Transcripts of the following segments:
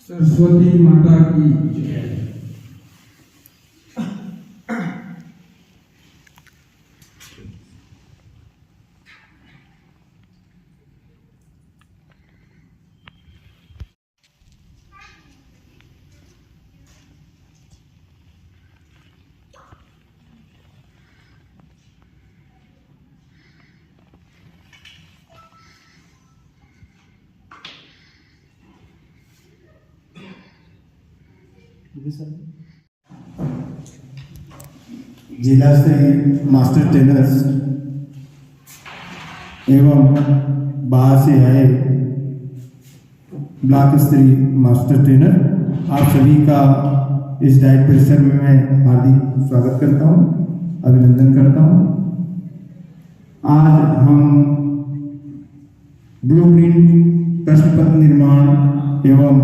सरस्वती माता की जय। जिला स्तरीय मास्टर ट्रेनर्स एवं बाहर से आए ब्लॉक स्तरीय मास्टर ट्रेनर, आप सभी का इस डाइट परिसर में मैं हार्दिक स्वागत करता हूं, अभिनंदन करता हूं। आज हम ब्लूप्रिंट प्रश्न पत्र निर्माण एवं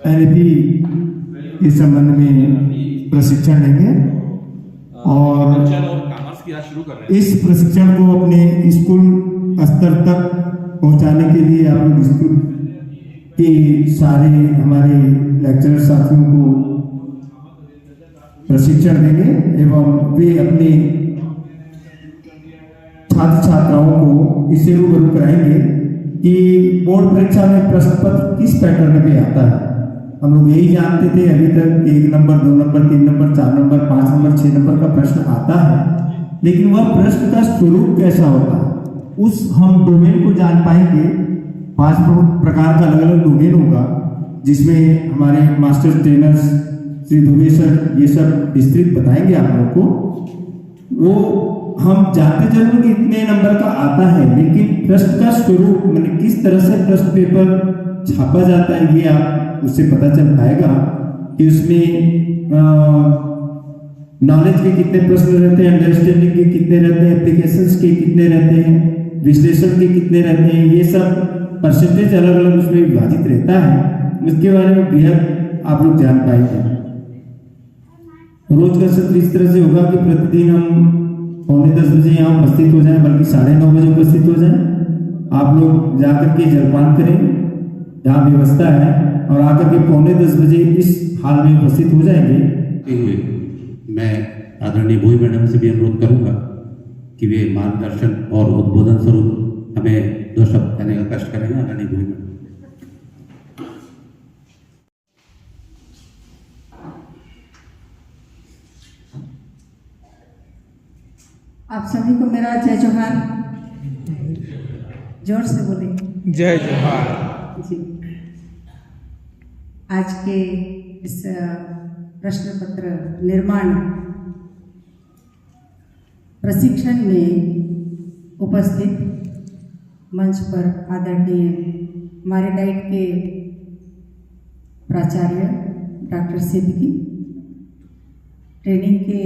एनपी के संबंध में प्रशिक्षण लेंगे और इस प्रशिक्षण को अपने स्कूल स्तर तक पहुंचाने के लिए आप लोग स्कूल के सारे हमारे लेक्चरर साथियों को प्रशिक्षण देंगे एवं वे अपने छात्र छात्राओं को इससे रूबरू कराएंगे कि बोर्ड परीक्षा में प्रश्न पत्र किस पैटर्न में आता है। हम लोग यही जानते थे अभी तक 1 number, 2 number, 3 number, 4 number, 5 number, 6 number का प्रश्न आता है, लेकिन वह प्रश्न का स्वरूप कैसा होता है उस हम डोमेन को जान पाएंगे। 5 प्रकार का अलग अलग डोमेन होगा जिसमें हमारे master trainers Shri Dubey sir ये सब विस्तृत बताएंगे आप लोग को। वो हम जानते जरूर कि इतने नंबर का आता है, लेकिन प्रश्न का स्वरूप मैंने किस तरह से प्रश्न पेपर छापा जाता है ये आप उससे पता चल पाएगा कि उसमें नॉलेज के कितने प्रश्न रहते हैं, अंडरस्टैंडिंग के कितने रहते हैं, एप्लीकेशंस के कितने रहते हैं, विश्लेषण के कितने रहते हैं, ये सब परसेंटेज अलग अलग उसमें विभाजित रहता है। इसके बारे में बेहद आप लोग जान पाएंगे। रोज का सत्र इस तरह से होगा कि प्रतिदिन हम 9:45 बजे यहाँ उपस्थित हो जाएं, बल्कि 9:30 बजे उपस्थित हो जाएं। आप लोग जाकर के जलपान करें, जहाँ व्यवस्था है, और आकर के 9:45 बजे इस हाल में उपस्थित हो जाएंगे। मैं आदरणीय भोई मैडम से भी अनुरोध करूंगा कि वे मार्गदर्शन और उद्बोधन स्वरूप हमें 2 शब्द कहने का कष्ट करेंगे। आदरणीय भोई मैडम। आप सभी को मेरा जय जोहार। जोर से बोले जय जोहार जी। आज के इस प्रश्न पत्र निर्माण प्रशिक्षण में उपस्थित मंच पर आदरणीय हमारे डाइट के प्राचार्य डॉक्टर सिद्दीकी, ट्रेनिंग के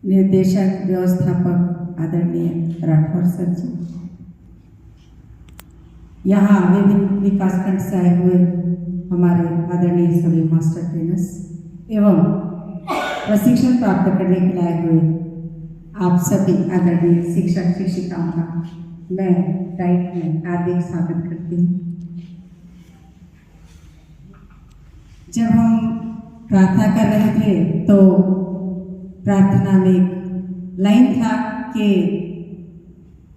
निर्देशक व्यवस्थापक आदरणीय राठौर सर जी, यहाँ विभिन्न विकासखंड से आए हुए हमारे आदरणीय सभी मास्टर ट्रेनर्स एवं प्रशिक्षण प्राप्त करने के लिए आए हुए आप सभी आदरणीय शिक्षक शिक्षिकाओं का मैं डाइट में हार्दिक स्वागत करती हूँ। जब हम प्रार्थना कर रहे थे तो प्रार्थना में एक लाइन था कि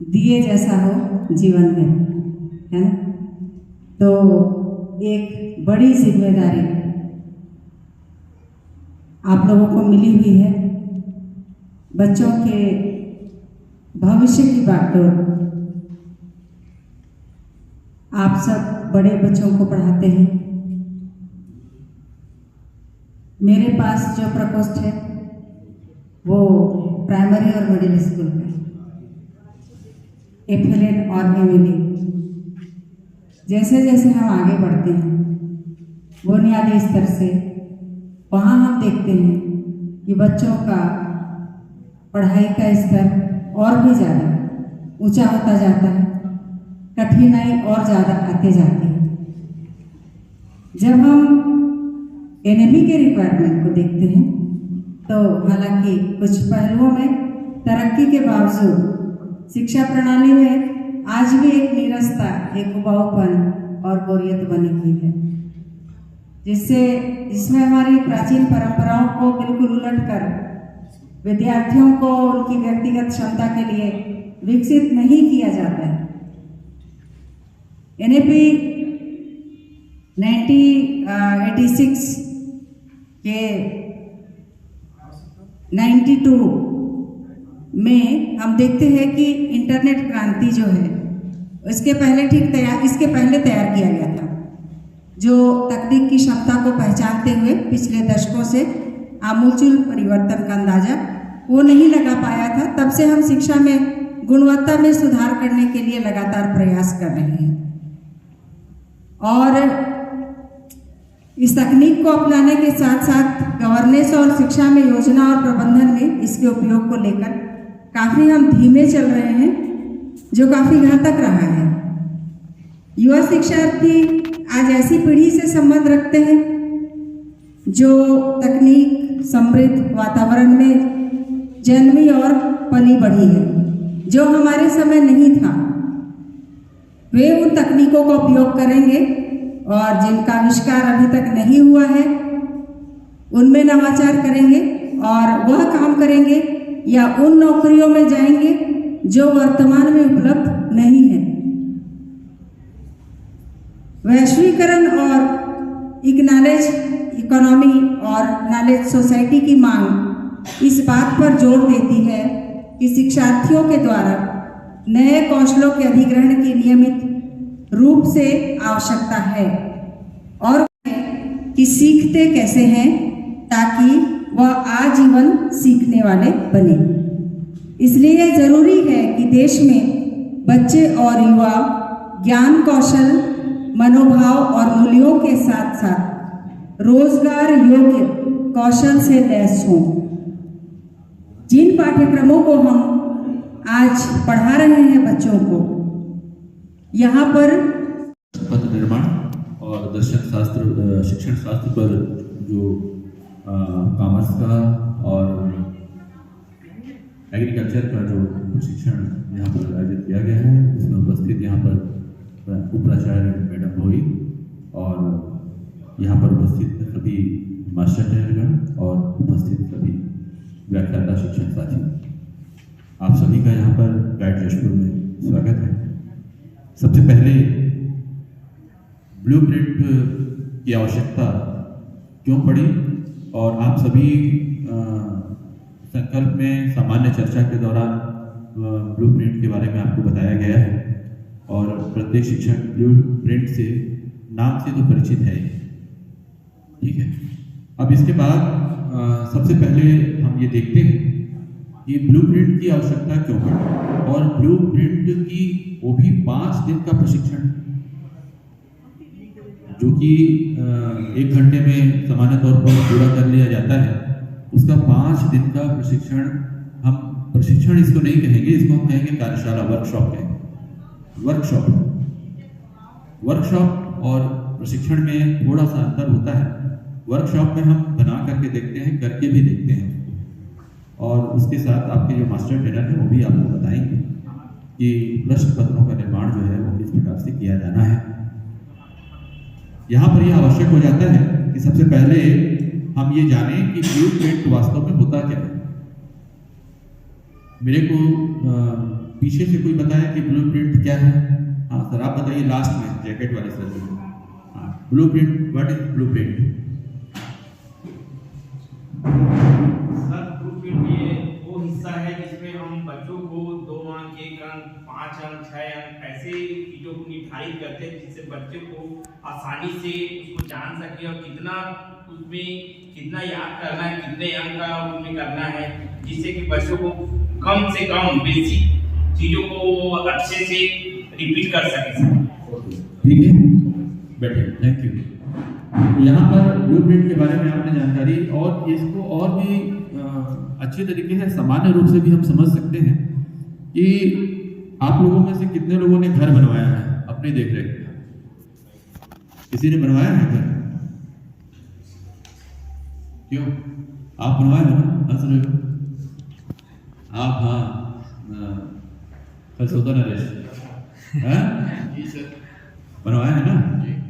दिए जैसा हो जीवन में, है ना। तो एक बड़ी जिम्मेदारी आप लोगों को मिली हुई है। बच्चों के भविष्य की बागडोर आप सब बड़े बच्चों को पढ़ाते हैं। मेरे पास जो प्रकोष्ठ है वो प्राइमरी और मिडिल स्कूल का, FLN और MLA। जैसे जैसे हम आगे बढ़ते हैं बुनियादी स्तर से, वहाँ हम देखते हैं कि बच्चों का पढ़ाई का स्तर और भी ज़्यादा ऊंचा होता जाता है, कठिनाई और ज़्यादा आते जाती है। जब हम NME के रिक्वायरमेंट को देखते हैं तो हालांकि कुछ पहलुओं में तरक्की के बावजूद शिक्षा प्रणाली में आज भी एक नीरसता, एक उबाऊपन और बोरियत बनी हुई है, जिसमें हमारी प्राचीन परंपराओं को बिल्कुल उलट कर विद्यार्थियों को उनकी व्यक्तिगत क्षमता के लिए विकसित नहीं किया जाता है। NAP 1986 के 92 में हम देखते हैं कि इंटरनेट क्रांति जो है इसके पहले तैयार किया गया था, जो तकनीक की क्षमता को पहचानते हुए पिछले दशकों से आमूलचूल परिवर्तन का अंदाजा वो नहीं लगा पाया था। तब से हम शिक्षा में गुणवत्ता में सुधार करने के लिए लगातार प्रयास कर रहे हैं और इस तकनीक को अपनाने के साथ साथ गवर्नेंस और शिक्षा में योजना और प्रबंधन में इसके उपयोग को लेकर काफ़ी हम धीमे चल रहे हैं, जो काफ़ी घातक रहा है। युवा शिक्षार्थी आज ऐसी पीढ़ी से संबंध रखते हैं जो तकनीक समृद्ध वातावरण में जन्मी और पली बढ़ी है, जो हमारे समय नहीं था। वे उन तकनीकों का उपयोग करेंगे और जिनका आविष्कार अभी तक नहीं हुआ है उनमें नवाचार करेंगे और वह काम करेंगे या उन नौकरियों में जाएंगे जो वर्तमान में उपलब्ध नहीं है। वैश्वीकरण और नॉलेज इकोनॉमी और नॉलेज सोसाइटी की मांग इस बात पर जोर देती है कि शिक्षार्थियों के द्वारा नए कौशलों के अधिग्रहण की नियमित रूप से आवश्यकता है और कि सीखते कैसे हैं ताकि वह आजीवन सीखने वाले बने। इसलिए जरूरी है कि देश में बच्चे और युवा ज्ञान कौशल मनोभाव और मूल्यों के साथ साथ रोजगार योग्य कौशल से लैस हों। जिन पाठ्यक्रमों को हम आज पढ़ा रहे हैं बच्चों को, यहाँ पर पथ निर्माण और दर्शन शास्त्र शिक्षण शास्त्र पर जो कॉमर्स का और एग्रीकल्चर का जो प्रशिक्षण यहाँ पर आयोजित किया गया है, उसमें उपस्थित यहाँ पर उपाचार्य मैडम भोई और यहाँ पर उपस्थित सभी मास्टर ट्रेनरगण और उपस्थित सभी व्याख्याता शिक्षण साथी, आप सभी का यहाँ पर गाइड जशपुर में स्वागत है। सबसे पहले ब्लूप्रिंट की आवश्यकता क्यों पड़ी और आप सभी संकल्प में सामान्य चर्चा के दौरान ब्लूप्रिंट के बारे में आपको बताया गया है और प्रत्येक शिक्षक ब्लूप्रिंट से नाम से तो परिचित है, ठीक है। अब इसके बाद सबसे पहले हम ये देखते हैं कि ब्लूप्रिंट की आवश्यकता क्यों पड़ी और ब्लूप्रिंट की वो भी 5 दिन का प्रशिक्षण, जो कि 1 घंटे में सामान्य तौर पर पूरा कर लिया जाता है, उसका 5 दिन का प्रशिक्षण, हम प्रशिक्षण इसको नहीं कहेंगे, इसको हम कहेंगे कार्यशाला, वर्कशॉप कहेंगे। वर्कशॉप और प्रशिक्षण में थोड़ा सा अंतर होता है। वर्कशॉप में हम बना करके देखते हैं, करके भी देखते हैं और उसके साथ आपके जो मास्टर ट्रेनर है वो भी आपको बताएंगे कि प्रश्न पत्रों का निर्माण जो है वो किस प्रकार से किया जाना है। यहाँ पर यह आवश्यक हो जाता है कि सबसे पहले हम ये जानें कि ब्लूप्रिंट वास्तव में होता क्या है। मेरे को पीछे से कोई बताया कि ब्लूप्रिंट क्या है? हाँ सर, आप बताइए लास्ट में, जैकेट वाले सर। हाँ, blueprint, what is blueprint? Sir, blueprint ये वो हिस्सा है जिसमें हम बच्चों को 2 अंक, 1 अंक, 5 अंक, 6 अंक ऐसे चीजों को निर्धारित करते हैं जिससे बच्चे को आसानी से उसको जान सके और कितना याद करना है, कितने अंक का उसमें करना है, जिससे कि बच्चों को कम से कम बेसिक चीजों को अच्छे से रिपीट कर सके। ठीक है, बैठे, थैंक यू। यहाँ पर ब्लूप्रिंट के बारे में आपने जानकारी और इसको और भी अच्छे तरीके से सामान्य रूप से भी हम समझ सकते हैं कि आप लोगों में से कितने लोगों ने घर बनवाया है अपनी देखरेख में? किसी ने बनवाया है घर? क्यों? आप बनवाए हो ना, हंस रहे हो आप? हाँ, कल सोता नरेश बनवाया है ना?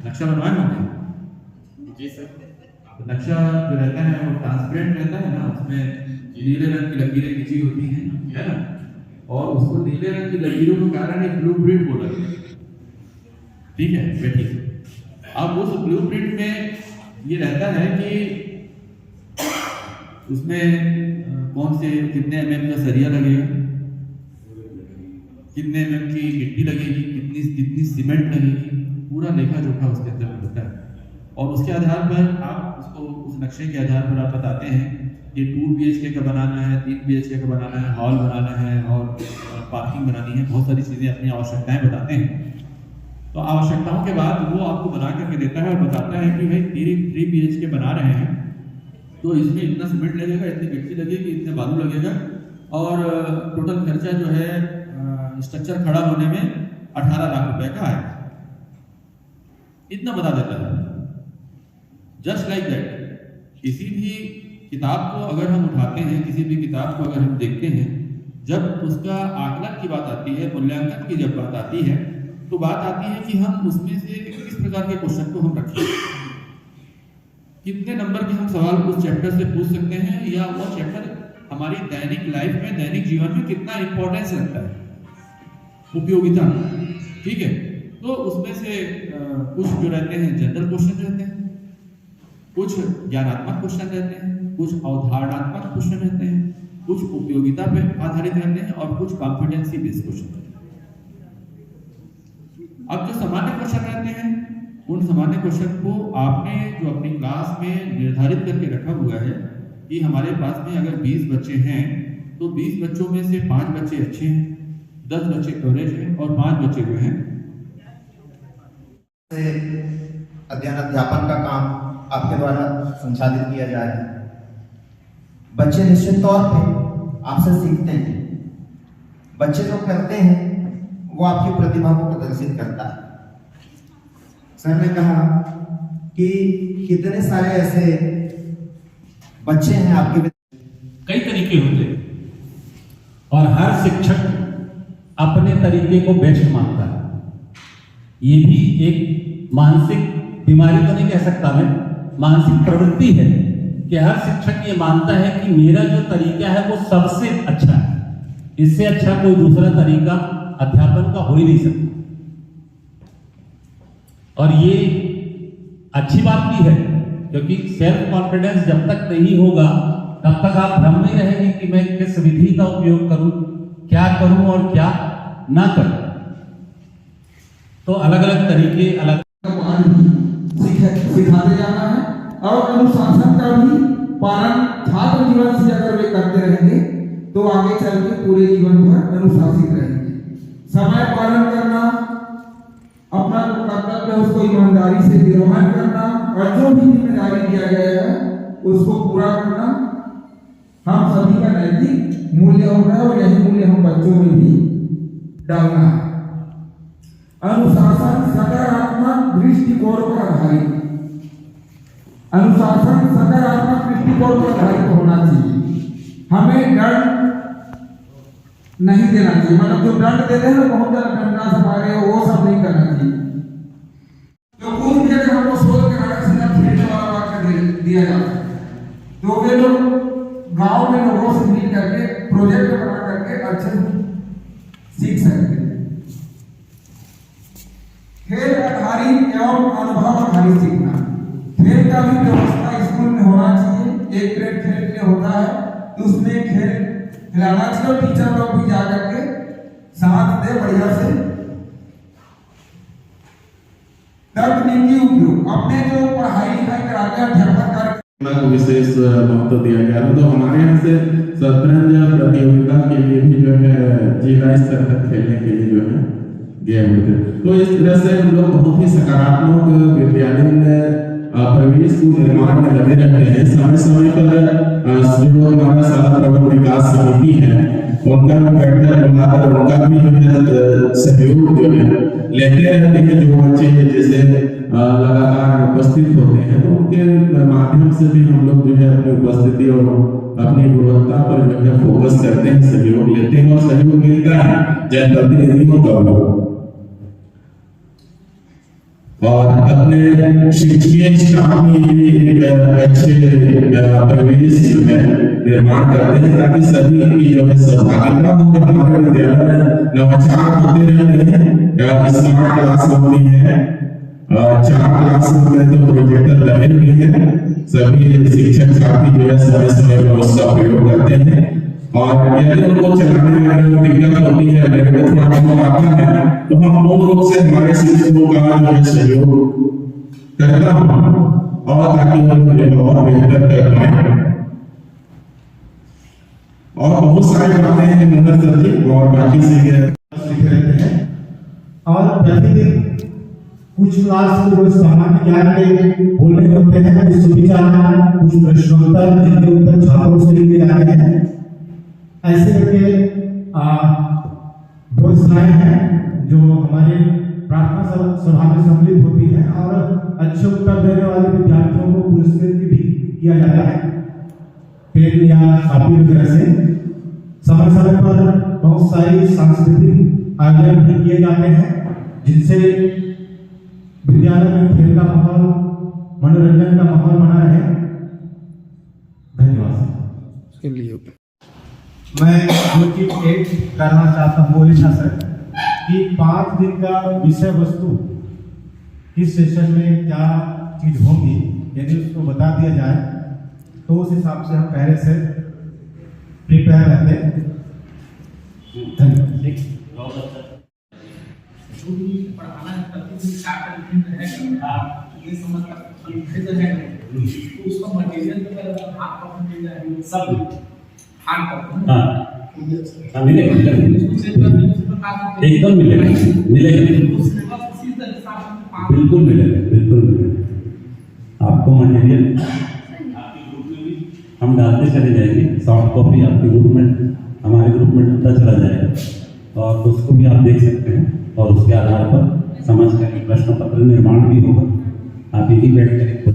नक्शा बनवाए होंगे। जी सर। तो नक्शा जो रहता है वो ट्रांसपेरेंट रहता है ना, उसमें नीले रंग की लकीरें खींची होती हैं, है ना, और उसको नीले रंग की लकीरों के कारण एक ब्लूप्रिंट बोला गया। ठीक है, बैठिए। अब उस ब्लूप्रिंट में ये रहता है कि उसमें कौन से कितने mm का सरिया लगेगा, कितने mm की मिट्टी लगेगी, कितनी सीमेंट लगेगी, पूरा लेखा जोखा उसके अंदर होता है। और उसके आधार पर आप उसको, उस नक्शे के आधार पर आप बताते हैं ये 2 BHK का बनाना है, 3 BHK का बनाना है, हॉल बनाना है और पार्किंग बनानी है, बहुत सारी चीज़ें अपनी आवश्यकताएं बताते हैं। तो आवश्यकताओं के बाद वो आपको बना करके देता है और बताता है कि भाई 3 BHK बना रहे हैं तो इसमें इतना सीमेंट लगेगा, इतनी मिट्टी लगेगी, इतने बालू लगेगा, और टोटल खर्चा जो है स्ट्रक्चर खड़ा होने में 18 लाख रुपए का है, इतना बता देता है। जस्ट लाइक दैट किसी भी किताब को अगर हम उठाते हैं, किसी भी किताब को अगर हम देखते हैं, जब उसका आकलन की बात आती है, मूल्यांकन की जब बात आती है, तो बात आती है कि हम उसमें से किस प्रकार के क्वेश्चन को हम रखें, कितने नंबर के हम सवाल उस चैप्टर से पूछ सकते हैं, या वो चैप्टर हमारी दैनिक लाइफ में, दैनिक जीवन में कितना इंपॉर्टेंस रखता है, उपयोगिता। ठीक है, तो उसमें से कुछ जो रहते हैं जनरल क्वेश्चन रहते हैं, कुछ ज्ञानात्मक क्वेश्चन रहते हैं, कुछ अवधारणात्मक क्वेश्चन रहते हैं, कुछ उपयोगिता पे आधारित रहते हैं और कुछ कॉम्पिटेंसी बेस्ड क्वेश्चन रहते हैं। अब जो सामान्य क्वेश्चन रहते हैं, उन सामान्य क्वेश्चन को आपने जो अपनी क्लास में निर्धारित करके रखा हुआ है कि हमारे पास में अगर 20 बच्चे हैं तो 20 बच्चों में से 5 बच्चे अच्छे हैं, 10 बच्चे एवरेज हैं और 5 बच्चे जो हैं अध्ययन अध्यापन का काम आपके द्वारा संचालित किया जा रहा है। बच्चे निश्चित तौर पे आपसे सीखते हैं। बच्चे जो करते हैं वो आपकी प्रतिभा को प्रदर्शित करता है। सर ने कहा कि कितने सारे ऐसे बच्चे हैं आपके, कई तरीके होते हैं और हर शिक्षक अपने तरीके को बेस्ट मानता है। ये भी एक मानसिक बीमारी तो नहीं कह सकता मैं, मानसिक प्रवृत्ति है कि हर शिक्षक ये मानता है कि मेरा जो तरीका है वो सबसे अच्छा है, इससे अच्छा कोई दूसरा तरीका अध्यापन का हो ही नहीं सकता। और ये अच्छी बात भी है, क्योंकि सेल्फ कॉन्फिडेंस जब तक नहीं होगा तब तक आप भ्रम में रहेंगे कि मैं किस विधि का उपयोग करूं, क्या करूं और क्या ना करूं। तो अलग अलग तरीके, अलग सिखाते जाना है और अनुशासन का भी पालन छात्र जीवन से अगर वे करते रहेंगे तो आगे चल के पूरे जीवन भर अनुशासित रहेंगे। समय पालन करना, अपना जो कर्तव्य है उसको ईमानदारी से निर्वहन करना और जो भी जिम्मेदारी दिया गया है उसको पूरा करना हम सभी का नैतिक मूल्य होगा और यही मूल्य हम बच्चों में भी डालना है। अनुशासन सकारात्मक दृष्टिकोण पर आधारित, अनुशासन सकारात्मक दृष्टिकोण पर आधारित होना चाहिए। हमें दंड नहीं देना चाहिए, मतलब जो दंड देते हैं बहुत ज्यादा डंडा से मारे वो सब नहीं करना चाहिए। तो कूद के हमको सोच के आगे सीधा खेलने वाला वाक्य दिया जाता है तो वे लोग गांव में लोगों से मिल करके प्रोजेक्ट बना करके अच्छे सीख सकते हैं। खेल आधारित एवं अनुभव आधारित सीखना, खेल का भी व्यवस्था स्कूल में होना चाहिए। एक पीरियड खेल के लिए होता है तो उसमें खेल खिलाना चाहिए, टीचर लोग भी जाकर के साथ दे बढ़िया से। तकनीकी उपयोग, अपने जो पढ़ाई लिखाई कराते हैं अध्यापन कार्य को विशेष महत्व दिया गया है। तो हमारे यहाँ से शतरंज प्रतियोगिता के लिए भी जो है जिला स्तर तक खेलने के लिए जो है गए हुए थे। तो इस तरह से हम लोग बहुत ही सकारात्मक विद्यालय परिवेश को निर्माण में लगे रहते हैं। समय समय पर जो हमारा शाला प्रबंधन विकास समिति है उनका बैठक बुलाकर उनका भी जो है सहयोग जो है लेते रहते हैं। जो बच्चे जैसे लगातार उपस्थित होते हैं तो उनके माध्यम से भी हम लोग जो है अपनी उपस्थिति और अपनी गुणवत्ता पर जो है फोकस करते हैं, सहयोग लेते हैं और सहयोग मिलता है जनप्रतिनिधियों का। और अपने शिक्षकीय स्टाफ में भी एक अच्छे परिवेश में निर्माण करते हैं ताकि सभी की जो है सहभागिता हो। हमारे विद्यालय में नवाचार होते रहते हैं, स्मार्ट क्लास होती है, 4 क्लासरूम में तो प्रोजेक्टर लगे हुए हैं, सभी शिक्षक साथी जो है समय समय पर उसका प्रयोग करते हैं। और यदि उनको चलाने में दिक्कत होती है, मेरे को थोड़ा बहुत आता है, तो हम पूर्ण रूप से हमारे शिक्षकों का जो है सहयोग करता हूँ और ताकि वो मुझे और बेहतर कर पाए। और बहुत सारी बातें हैं मनोज सर जी और बाकी से सीख रहते हैं और प्रतिदिन कुछ क्लास में रोज सामान्य ज्ञान के बोलने होते हैं, कुछ सुविचार, कुछ प्रश्नोत्तर जिनके उत्तर छात्रों से लिए जाते हैं। ऐसे करके व्यवस्थाएं हैं जो हमारे प्रार्थना सभा में सम्मिलित होती है और अच्छे उत्तर देने वाले विद्यार्थियों को पुरस्कृत भी किया जाता है पेन या कॉपी वगैरह से। समय समय पर बहुत सारी सांस्कृतिक आयोजन भी किए जाते हैं जिनसे विद्यालय में खेल का माहौल, मनोरंजन का माहौल बना रहे। धन्यवाद। मैं जो चीज एक करना चाहता हूँ वो ऐसा सर कि 5 दिन का विषय वस्तु किस सेशन में क्या चीज होगी यदि उसको बता दिया जाए तो उस हिसाब से हम पहले से प्रिपेयर रहते हैं। धन्यवाद। जो भी पढ़ाना है प्रतिदिन क्या रहेगा ये समझ है तो उसका मटेरियल तो हाथ पर मिल सब मिलेगा, एकदम मिलेगा, बिल्कुल मिलेगा, बिल्कुल मिलेगा। आपको मटेरियल आपके ग्रुप में भी हम डालते चले जाएंगे, सॉफ्ट कॉपी आपके ग्रुप में, हमारे ग्रुप में डालता चला जाएगा और उसको भी आप देख सकते हैं और उसके आधार पर समझ कर प्रश्न पत्र निर्माण भी होगा। आप यही बैठ कर